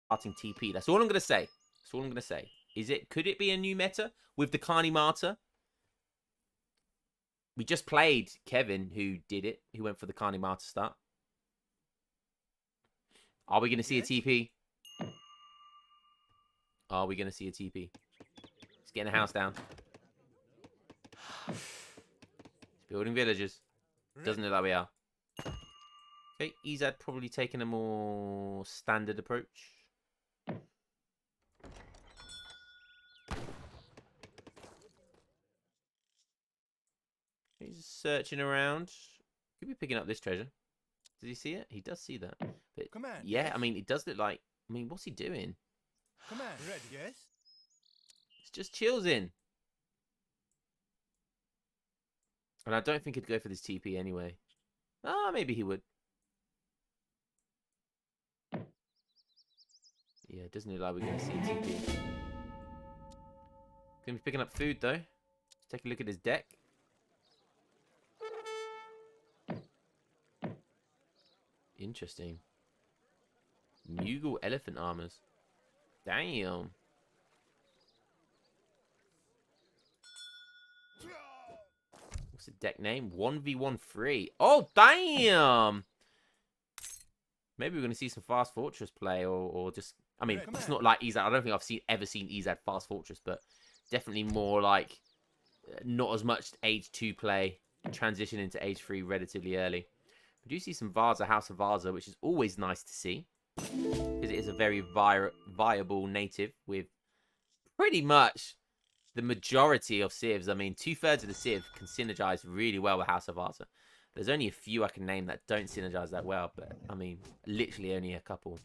starting TP. That's all I'm going to say. That's all I'm going to say. Could it be a new meta with the Carney Martyr? We just played Kevin, who did it, who went for the Carney Martyr start. Are we going to see a TP? Are we going to see a TP? He's getting a house down. He's building villages. Doesn't look like we are. Okay, Ezad probably taking a more standard approach. He's searching around. Could be picking up this treasure. Does he see it? He does see that. But yeah, I mean, it does look like... I mean, what's he doing? Command, ready, yes? It's just chills in. And I don't think he'd go for this TP anyway. Ah, maybe he would. Yeah, it doesn't look like we're going to see a TP. He's going to be picking up food, though. Let's take a look at his deck. Interesting. Mughal elephant armors. Damn. What's the deck name? 1v1 free. Oh, damn! Maybe we're going to see some Fast Fortress play or just... I mean, it's not like Ezad. I don't think I've ever seen Ezad Fast Fortress, but definitely more like not as much Age 2 play. Transition into Age 3 relatively early. We do see some Vaza, House of Vaza, which is always nice to see. Because it is a very viable native with pretty much the majority of civs. I mean, 2/3 of the civ can synergize really well with House of Vaza. There's only a few I can name that don't synergize that well, but I mean, literally only a couple.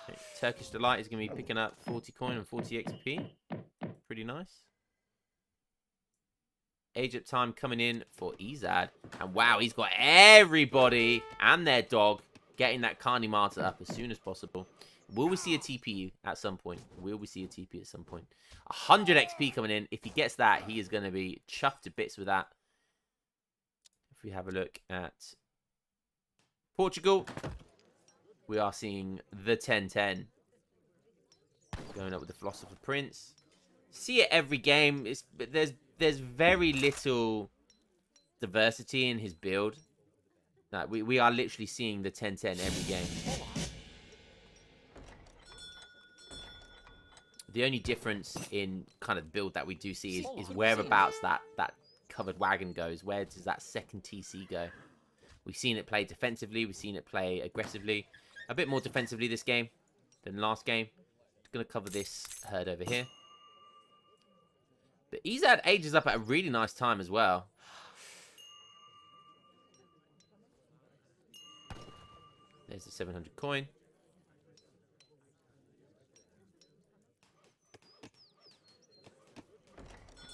Okay, Turkish Delight is going to be picking up 40 coin and 40 XP. Pretty nice. Age Up Time coming in for Ezad. And wow, he's got everybody and their dog getting that Carney Martyr up as soon as possible. Will we see a TP at some point? Will we see a TP at some point? 100 XP coming in. If he gets that, he is going to be chuffed to bits with that. If we have a look at Portugal, we are seeing the 10-10. Going up with the Philosopher Prince. See it every game. There's very little diversity in his build. No, we are literally seeing the 10-10 every game. The only difference in kind of build that we do see is whereabouts that covered wagon goes. Where does that second TC go? We've seen it play defensively. We've seen it play aggressively. A bit more defensively this game than last game. Going to cover this herd over here. But Ezad ages up at a really nice time as well. There's the 700 coin.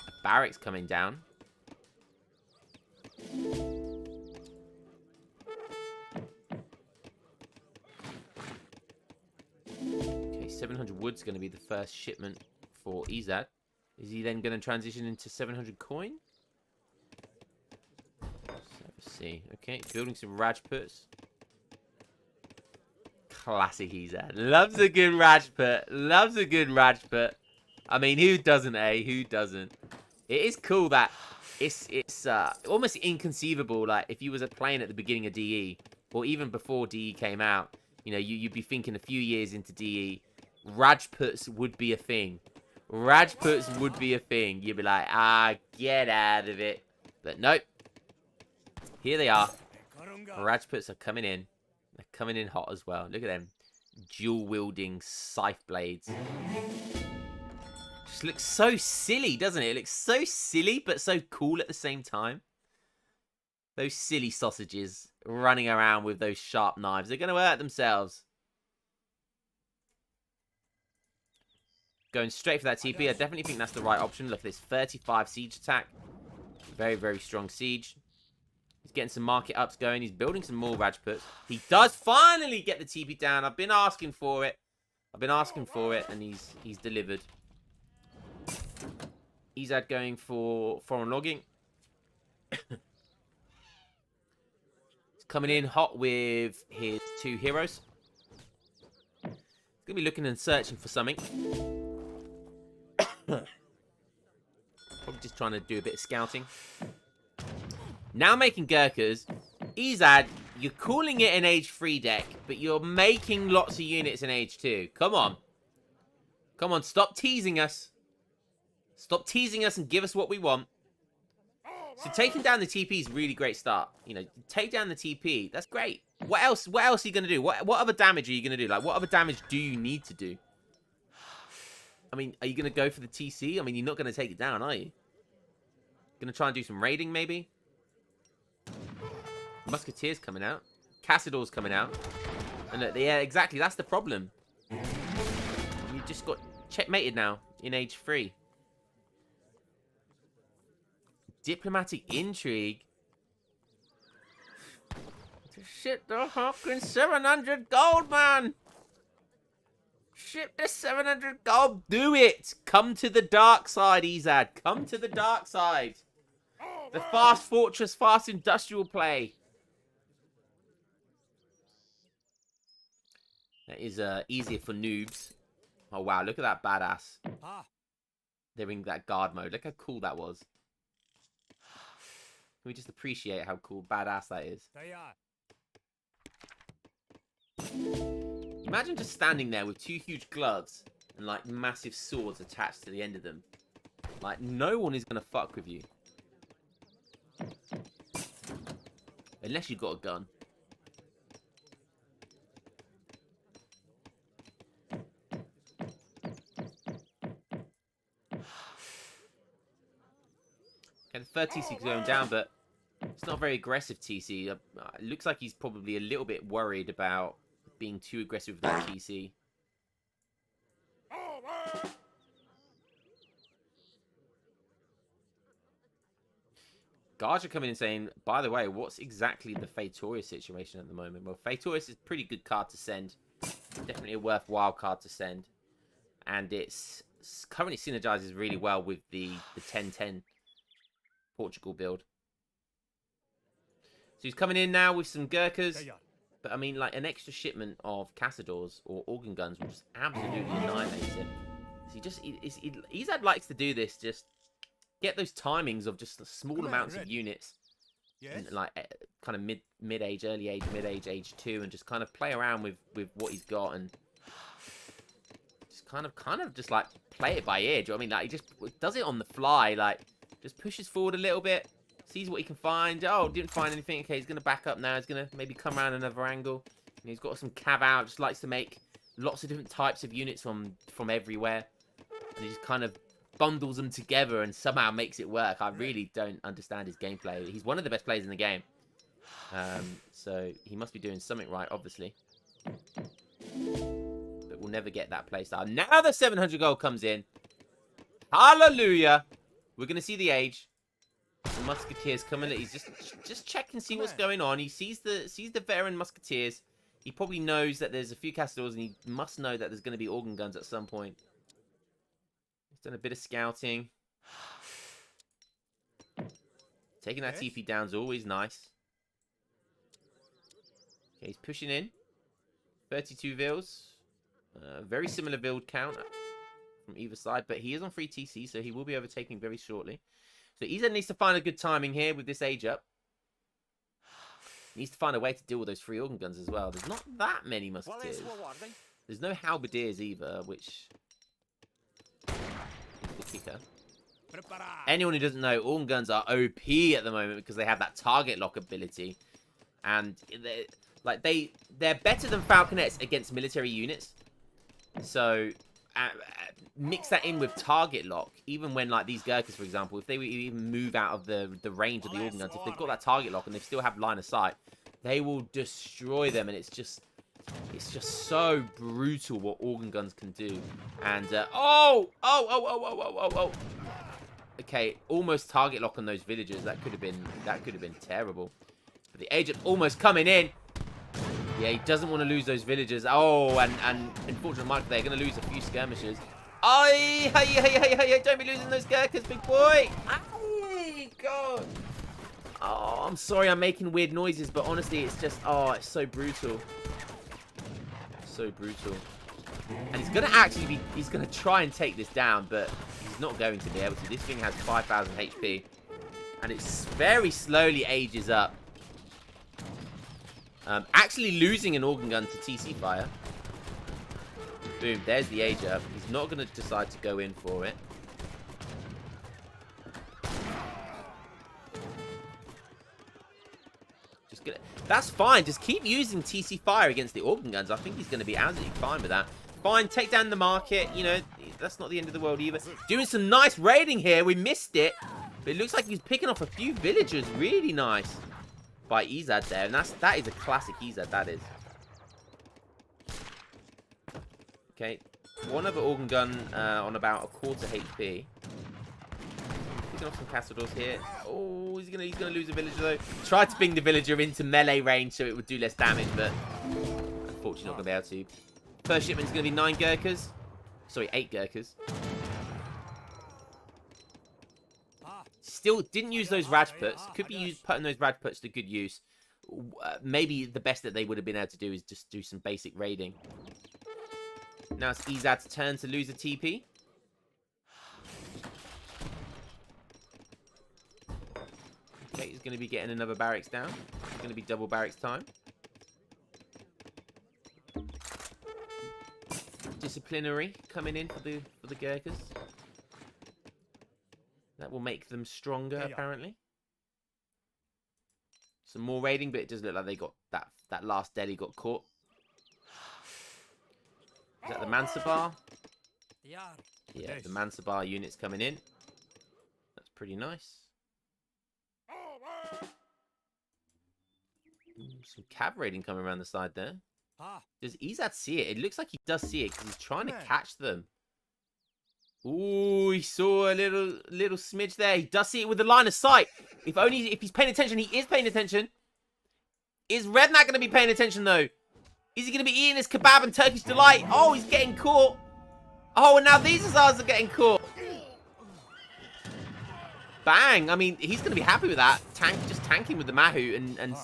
A barracks coming down. Okay, 700 wood's going to be the first shipment for Ezad. Is he then going to transition into 700 coin? Let's see. Okay, building some Rajputs. Classic Ezad. Loves a good Rajput. Loves a good Rajput. I mean, who doesn't, eh? Who doesn't? It is cool that it's almost inconceivable. Like, if you was playing at the beginning of DE, or even before DE came out, you know, you'd be thinking a few years into DE, Rajputs would be a thing. Rajputs would be a thing. You'd be like, ah, get out of it. But nope. Here they are. Rajputs are coming in. They're coming in hot as well. Look at them. Dual-wielding scythe blades. Just looks so silly, doesn't it? It looks so silly, but so cool at the same time. Those silly sausages running around with those sharp knives. They're going to hurt themselves. Going straight for that TP. I definitely think that's the right option. Look at this 35 siege attack. Very, very strong siege. He's getting some market ups going. He's building some more Rajputs. He does finally get the TP down. I've been asking for it. And he's delivered. Ezad going for foreign logging. He's coming in hot with his 2 heroes. He's going to be looking and searching for something. Probably just trying to do a bit of scouting. Now making Gurkhas. Ezad, you're calling it an age 3 deck, but you're making lots of units in age 2. Come on. Come on, stop teasing us. Stop teasing us and give us what we want. So taking down the TP is a really great start. You know, take down the TP. That's great. What else? What else are you going to do? What other damage are you going to do? Like, what other damage do you need to do? I mean, are you going to go for the TC? I mean, you're not going to take it down, are you? Going to try and do some raiding, maybe? Musketeers coming out. Cast Ezad's coming out. And look, yeah, exactly. That's the problem. You just got checkmated now in age 3. Diplomatic intrigue. Ship the fucking 700 gold, man. Ship the 700 gold. Do it. Come to the dark side, Ezad. Come to the dark side. The fast fortress, fast industrial play. That is easier for noobs. Oh, wow. Look at that badass. They're in that guard mode. Look how cool that was. Can we just appreciate how cool, badass that is? Imagine just standing there with 2 huge gloves and, like, massive swords attached to the end of them. Like, no one is going to fuck with you. Unless you've got a gun. And the third TC is going down, but it's not a very aggressive TC. It looks like he's probably a little bit worried about being too aggressive with that TC. Guards are coming in saying, by the way, what's exactly the Fatorius situation at the moment? Well, Fatorius is a pretty good card to send. Definitely a worthwhile card to send. And it's currently synergizes really well with the 10-10 Portugal build. So he's coming in now with some Gurkhas. But I mean, like, an extra shipment of Cast Ezad or organ guns will just absolutely annihilate him. So Ezad likes to do this, just get those timings of just small amounts of units. And, like, kind of mid-age, early age, mid-age, age 2, and just kind of play around with what he's got and just kind of just like play it by ear. Do you know what I mean? Like, he just does it on the fly, like just pushes forward a little bit, sees what he can find. Oh, didn't find anything. Okay, he's gonna back up now. He's gonna maybe come around another angle. And he's got some cav out. Just likes to make lots of different types of units from everywhere, and he just kind of bundles them together and somehow makes it work. I really don't understand his gameplay. He's one of the best players in the game. So he must be doing something right, obviously. But we'll never get that playstyle. Now the 700 gold comes in. Hallelujah. We're going to see the age. The Musketeers coming. He's just checking, see what's going on. He sees the veteran Musketeers. He probably knows that there's a few Cast Ezad, and he must know that there's going to be organ guns at some point. He's done a bit of scouting. Taking that TP down is always nice. Okay, he's pushing in. 32 vills. Very similar build count from either side, but he is on free TC, so he will be overtaking very shortly. So Ezad needs to find a good timing here with this age up. He needs to find a way to deal with those free organ guns as well. There's not that many Musketeers. There's no Halberdiers either, which is the kicker. Anyone who doesn't know, organ guns are OP at the moment because they have that target lock ability. And they're better than Falconets against military units. So mix that in with target lock. Even when, like, these Gurkhas, for example, if they even move out of the range of the organ guns, if they've got that target lock and they still have line of sight, they will destroy them. And it's just so brutal what organ guns can do. And oh. Okay, almost target lock on those villagers. That could have been terrible. But the agent almost coming in. Yeah, he doesn't want to lose those villagers. Oh, and unfortunately, Mike, they're going to lose a few skirmishers. Oh, hey, don't be losing those Gurkhas, big boy. Oh, God. Oh, I'm sorry I'm making weird noises, but honestly, it's just, oh, it's so brutal. So brutal. And he's going to actually be, he's going to try and take this down, but he's not going to be able to. This thing has 5,000 HP. And it's very slowly ages up. Actually losing an organ gun to TC fire. Boom, there's the age up. He's not going to decide to go in for it. Just gonna, that's fine. Just keep using TC fire against the organ guns. I think he's going to be absolutely fine with that. Fine, take down the market. You know, that's not the end of the world either. Doing some nice raiding here. We missed it. But it looks like he's picking off a few villagers. Really nice by Ezad there. And that is a classic Ezad, that is. Okay. One other organ gun on about a quarter HP. Picking off some Castadors here. Oh, he's gonna lose a villager though. Tried to bring the villager into melee range so it would do less damage, but unfortunately not gonna be able to. First shipment's gonna be 9 Gurkhas. Sorry, 8 Gurkhas. Still didn't use those Rajputs. Could be putting those Rajputs to good use. Maybe the best that they would have been able to do is just do some basic raiding. Now it's Ezad's turn to lose a TP. Okay, he's going to be getting another barracks down. It's going to be double barracks time. Disciplinary coming in for the Gurkhas. That will make them stronger, apparently. Some more raiding, but it does look like they got that last deli got caught. Is that the Mansabar? Yeah, the Mansabar unit's coming in. That's pretty nice. Some cav raiding coming around the side there. Does Ezad see it? It looks like he does see it because he's trying to catch them. Ooh, he saw a little smidge there. He does see it with the line of sight. If he's paying attention, he is paying attention. Is Revnak going to be paying attention though? Is he going to be eating his kebab and Turkish delight? Oh, he's getting caught. Oh, and now these Azads are getting caught. Bang. I mean, he's going to be happy with that. Just tanking with the Mahu and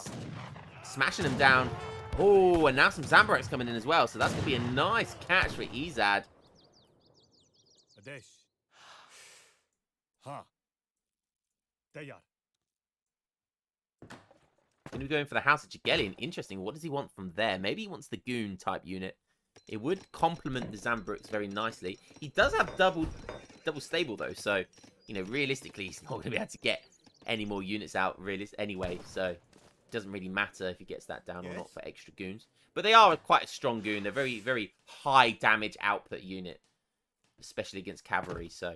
smashing him down. Oh, and now some Zambaraks coming in as well. So that's going to be a nice catch for Ezad. Going to be going for the House of Jigelian. Interesting. What does he want from there? Maybe he wants the Goon type unit. It would complement the Zambaraks very nicely. He does have double stable though. So, you know, realistically, he's not going to be able to get any more units out anyway. So, it doesn't really matter if he gets that down or not for extra Goons. But they are quite a strong Goon. They're very, very high damage output unit. Especially against cavalry, so.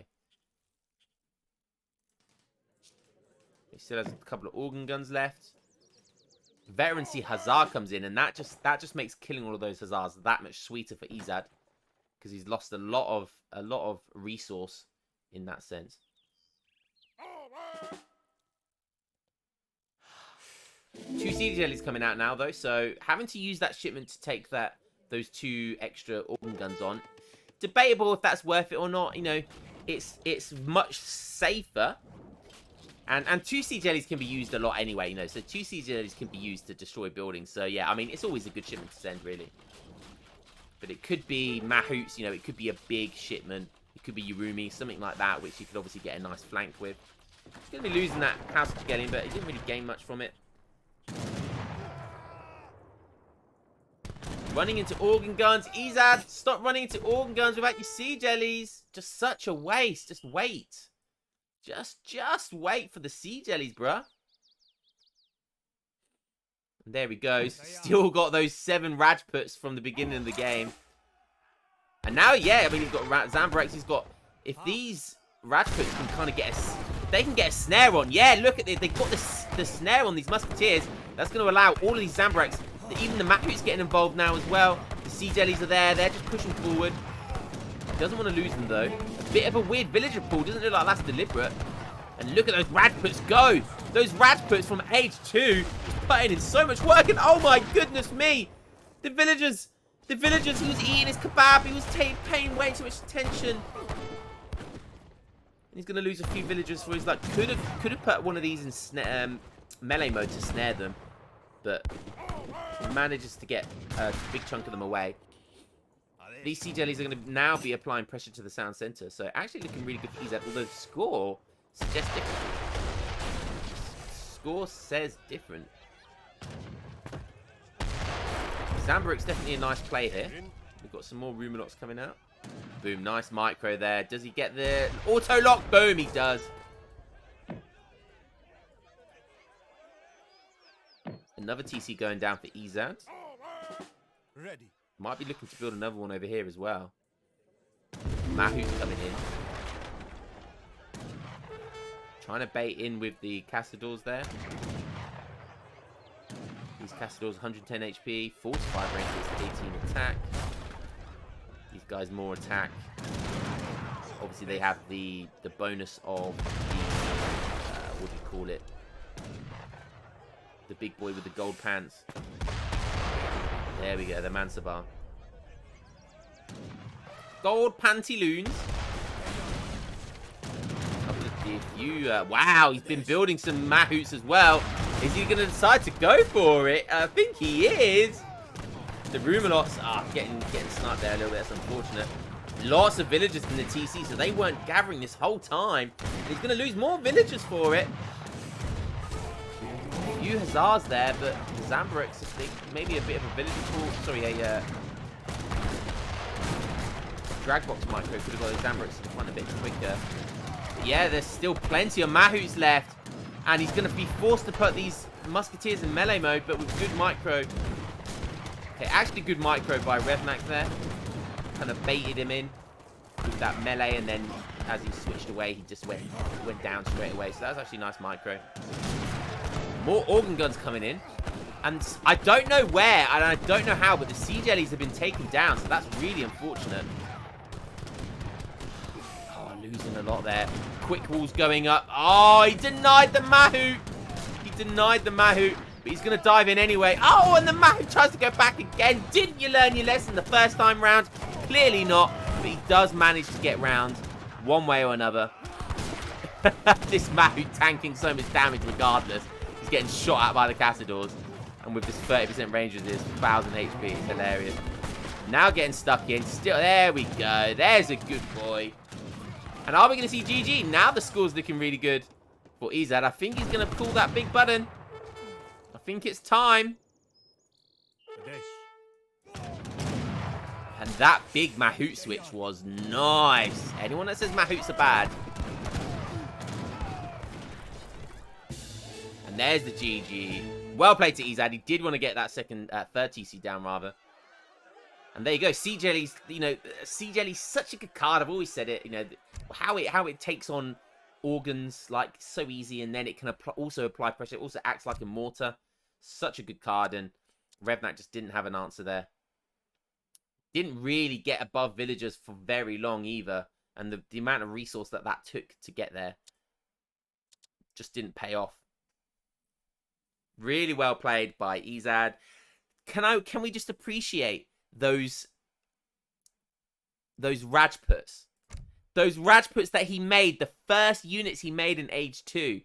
He still has a couple of organ guns left. Veterancy Hussar comes in, and that just makes killing all of those Hussars that much sweeter for Ezad. Because he's lost a lot of resource in that sense. 2 Siege Jellies coming out now though, so having to use that shipment to take those 2 extra organ guns on. Debatable if that's worth it or not. You know, it's much safer. And 2 Siege Jellies can be used a lot anyway, you know. So 2 Siege Jellies can be used to destroy buildings. So yeah, I mean, it's always a good shipment to send, really. But it could be Mahouts, you know, it could be a big shipment. It could be Urumi, something like that, which you could obviously get a nice flank with. He's going to be losing that House of Jigelian, but he didn't really gain much from it. Running into organ guns. Ezad, stop running into organ guns without your Siege Jellies. Just such a waste. Just wait. Just wait for the Siege Jellies, bruh. And there he goes. Still got those 7 Rajputs from the beginning of the game. And now, yeah, I mean, he's got Zambaraks. He's got... If these Rajputs can kind of get a... They can get a snare on. Yeah, look at it. They've got the snare on these Musketeers. That's going to allow all of these Zambaraks... Even the Mahouts getting involved now as well. The Siege Jellies are there. They're just pushing forward. Doesn't want to lose them, though. A bit of a weird villager pool. Doesn't look like that's deliberate. And look at those Rajputs go. Those Rajputs from age 2 just putting in so much work. And oh my goodness me. The villagers. He was eating his kebab. He was paying way too much attention. And he's going to lose a few villagers for his luck. Could have put one of these in melee mode to snare them, but manages to get a big chunk of them away. These sea jellies are going to now be applying pressure to the sound center, so actually looking really good for Ezad, although the score suggests different. Score says different. Zambarik's definitely a nice play here. We've got some more Rumalots coming out. Boom, nice micro there. Does he get the auto lock? Boom, he does. Another TC going down for Ezad. Ready. Might be looking to build another one over here as well. Mahout's coming in. Trying to bait in with the Castadors there. These Castadors 110 HP, 45 range, 18 attack. These guys more attack. Obviously they have the bonus of the, what do you call it? The big boy with the gold pants. There we go, the Mansabar. Gold pantaloons. Wow, he's been building some Mahouts as well. Is he going to decide to go for it? I think he is. The Rumalots are getting sniped there a little bit. That's unfortunate. Lots of villagers in the TC, so they weren't gathering this whole time. And he's going to lose more villagers for it. A few Hussars there, but Zambarik's maybe a bit of a villager pool. Sorry, a Dragbox micro could have got the Zambarik's to run a bit quicker. But yeah, there's still plenty of Mahouts left. And he's going to be forced to put these Musketeers in melee mode, but with good micro. Okay, actually good micro by Revnak there. Kind of baited him in with that melee, and then as he switched away, he just went down straight away. So that was actually nice micro. More organ guns coming in. And I don't know where, and I don't know how, but the Sea Jellies have been taken down, so that's really unfortunate. Oh, losing a lot there. Quick walls going up. Oh, he denied the Mahout. He denied the Mahout, but he's going to dive in anyway. Oh, and the Mahout tries to go back again. Didn't you learn your lesson the first time round? Clearly not, but he does manage to get round one way or another. This Mahout tanking so much damage regardless. He's getting shot at by the Castadors. And with this 30% range with his 1000 HP, it's hilarious. Now getting stuck in. Still, there we go. There's a good boy. And are we going to see GG? Now the score's looking really good for Ezad. I think he's going to pull that big button. I think it's time. And that big Mahout switch was nice. Anyone that says Mahouts are bad. And there's the GG. Well played to Ezad. He did want to get that third TC down, rather. And there you go. Sea Jelly's, you know, Sea Jelly's such a good card. I've always said it, you know, how it takes on organs, like, so easy. And then it can also apply pressure. It also acts like a mortar. Such a good card. And Revnak just didn't have an answer there. Didn't really get above villagers for very long either. And the amount of resource that took to get there just didn't pay off. Really well played by Ezad. Can we just appreciate those Rajputs? Those Rajputs that he made, the first units he made in Age 2.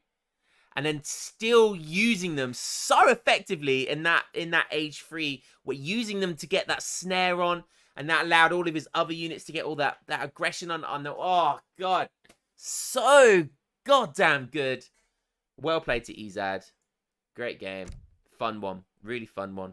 And then still using them so effectively in that Age 3. We're using them to get that snare on. And that allowed all of his other units to get all that aggression on the... Oh, God. So goddamn good. Well played to Ezad. Great game. Fun one. Really fun one.